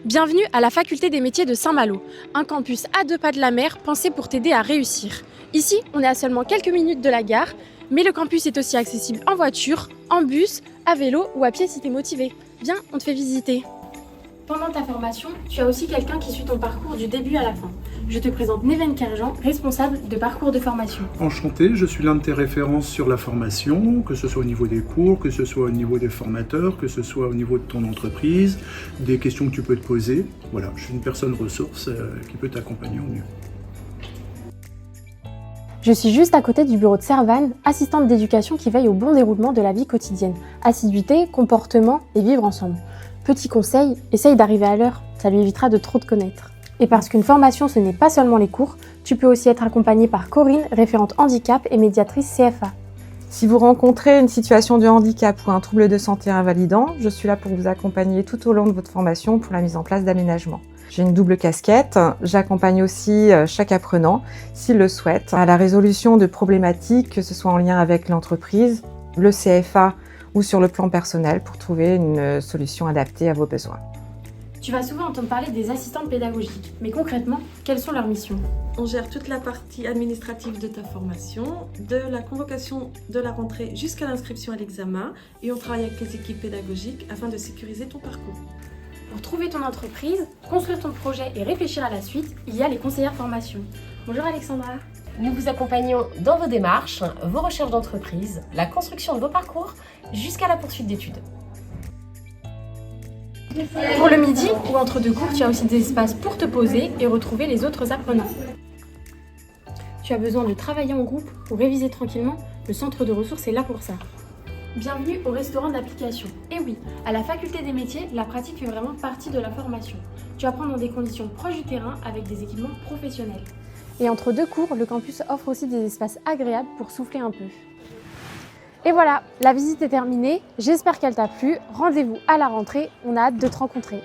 Bienvenue à la Faculté des métiers de Saint-Malo, un campus à 2 pas de la mer pensé pour t'aider à réussir. Ici, on est à seulement quelques minutes de la gare, mais le campus est aussi accessible en voiture, en bus, à vélo ou à pied si t'es motivé. Viens, on te fait visiter. Pendant ta formation, tu as aussi quelqu'un qui suit ton parcours du début à la fin. Je te présente Neven Kerjan, responsable de parcours de formation. Enchanté, je suis l'un de tes références sur la formation, que ce soit au niveau des cours, que ce soit au niveau des formateurs, que ce soit au niveau de ton entreprise, des questions que tu peux te poser. Voilà, je suis une personne ressource qui peut t'accompagner au mieux. Je suis juste à côté du bureau de Servane, assistante d'éducation qui veille au bon déroulement de la vie quotidienne. Assiduité, comportement et vivre ensemble. Petit conseil, essaye d'arriver à l'heure, ça lui évitera de trop te connaître. Et parce qu'une formation ce n'est pas seulement les cours, tu peux aussi être accompagnée par Corinne, référente handicap et médiatrice CFA. Si vous rencontrez une situation de handicap ou un trouble de santé invalidant, je suis là pour vous accompagner tout au long de votre formation pour la mise en place d'aménagements. J'ai une double casquette, j'accompagne aussi chaque apprenant, s'il le souhaite, à la résolution de problématiques, que ce soit en lien avec l'entreprise, le CFA ou sur le plan personnel pour trouver une solution adaptée à vos besoins. Tu vas souvent entendre parler des assistantes pédagogiques, mais concrètement, quelles sont leurs missions ? On gère toute la partie administrative de ta formation, de la convocation de la rentrée jusqu'à l'inscription à l'examen, et on travaille avec les équipes pédagogiques afin de sécuriser ton parcours. Pour trouver ton entreprise, construire ton projet et réfléchir à la suite, il y a les conseillères formation. Bonjour Alexandra. Nous vous accompagnons dans vos démarches, vos recherches d'entreprise, la construction de vos parcours, jusqu'à la poursuite d'études. Pour le midi ou entre deux cours, tu as aussi des espaces pour te poser et retrouver les autres apprenants. Tu as besoin de travailler en groupe ou réviser tranquillement, le centre de ressources est là pour ça. Bienvenue au restaurant d'application. Et oui, à la faculté des métiers, la pratique fait vraiment partie de la formation. Tu apprends dans des conditions proches du terrain avec des équipements professionnels. Et entre deux cours, le campus offre aussi des espaces agréables pour souffler un peu. Et voilà, la visite est terminée, j'espère qu'elle t'a plu. Rendez-vous à la rentrée, on a hâte de te rencontrer.